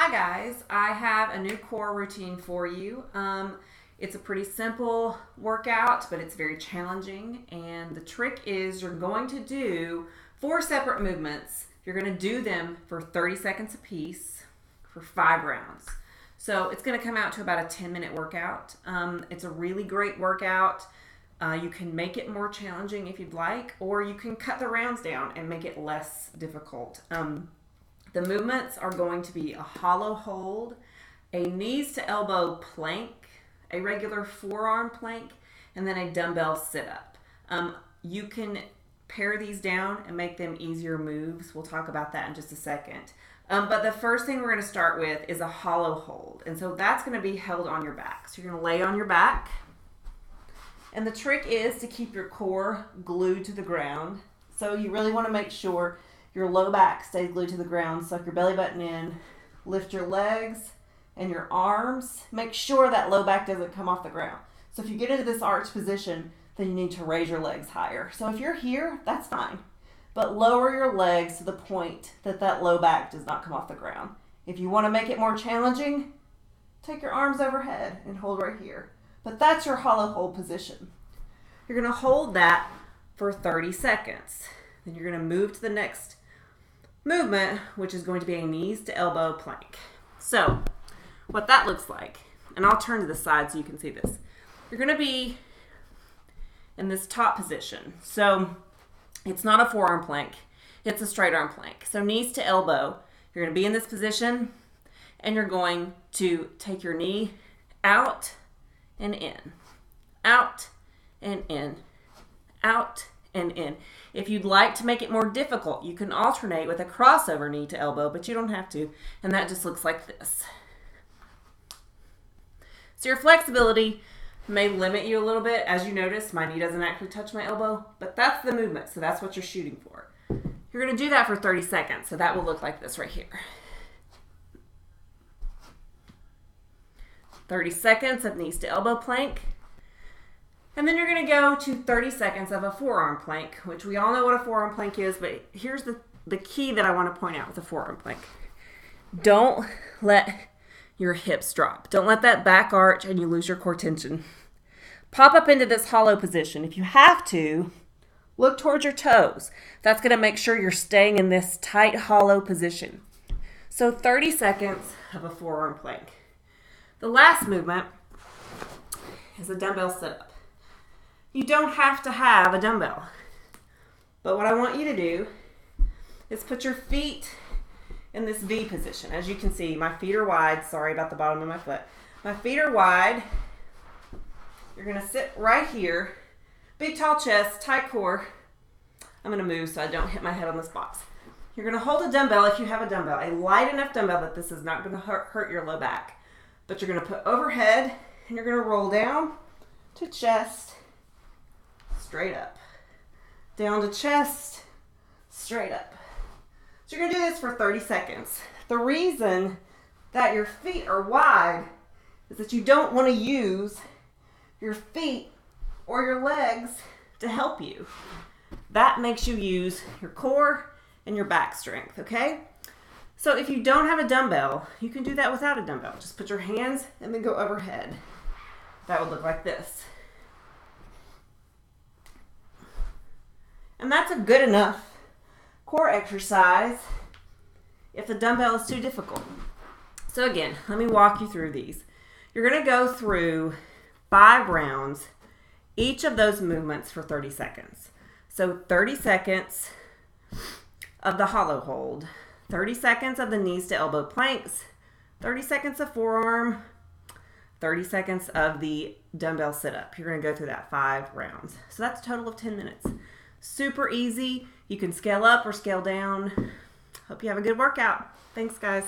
Hi guys, I have a new core routine for you. It's a pretty simple workout, but it's very challenging. And the trick is you're going to do 4 separate movements. You're going to do them for 30 seconds a piece for 5 rounds. So it's going to come out to about a 10-minute workout. It's a really great workout. You can make it more challenging if you'd like, or you can cut the rounds down and make it less difficult. The movements are going to be a hollow hold, a knees to elbow plank, a regular forearm plank, and then a dumbbell sit-up. You can pare these down and make them easier moves. We'll talk about that in just a second. But the first thing we're going to start with is a hollow hold. And so that's going to be held on your back. So you're going to lay on your back. And the trick is to keep your core glued to the ground. So you really want to make sure your low back stays glued to the ground. Suck your belly button in. Lift your legs and your arms. Make sure that low back doesn't come off the ground. So if you get into this arch position, then you need to raise your legs higher. So if you're here, that's fine. But lower your legs to the point that that low back does not come off the ground. If you want to make it more challenging, take your arms overhead and hold right here. But that's your hollow hold position. You're going to hold that for 30 seconds. Then you're going to move to the next movement, which is going to be a knees to elbow plank. So what that looks like, and I'll turn to the side so you can see this. You're going to be in this top position. So it's not a forearm plank, it's a straight arm plank. So knees to elbow, you're going to be in this position and you're going to take your knee out and in, out and in, out and in. If you'd like to make it more difficult, you can alternate with a crossover knee to elbow, but you don't have to. And that just looks like this. So your flexibility may limit you a little bit. As you notice, my knee doesn't actually touch my elbow, but that's the movement. So that's what you're shooting for. You're going to do that for 30 seconds. So that will look like this right here. 30 seconds of knees to elbow plank. And then you're going to go to 30 seconds of a forearm plank, which we all know what a forearm plank is, but here's the key that I want to point out with a forearm plank. Don't let your hips drop. Don't let that back arch and you lose your core tension. Pop up into this hollow position. If you have to, look towards your toes. That's going to make sure you're staying in this tight hollow position. So 30 seconds of a forearm plank. The last movement is a dumbbell sit-up. You don't have to have a dumbbell. But what I want you to do is put your feet in this V position. As you can see, my feet are wide. Sorry about the bottom of my foot. My feet are wide. You're going to sit right here. Big, tall chest, tight core. I'm going to move so I don't hit my head on this box. You're going to hold a dumbbell if you have a dumbbell. A light enough dumbbell that this is not going to hurt your low back. But you're going to put overhead and you're going to roll down to chest, straight up. Down to chest, straight up. So you're going to do this for 30 seconds. The reason that your feet are wide is that you don't want to use your feet or your legs to help you. That makes you use your core and your back strength, okay? So if you don't have a dumbbell, you can do that without a dumbbell. Just put your hands and then go overhead. That would look like this. And that's a good enough core exercise if the dumbbell is too difficult. So again, let me walk you through these. You're going to go through 5 rounds, each of those movements for 30 seconds. So 30 seconds of the hollow hold, 30 seconds of the knees to elbow planks, 30 seconds of forearm, 30 seconds of the dumbbell sit-up. You're going to go through that 5 rounds. So that's a total of 10 minutes. Super easy. You can scale up or scale down. Hope you have a good workout. Thanks, guys.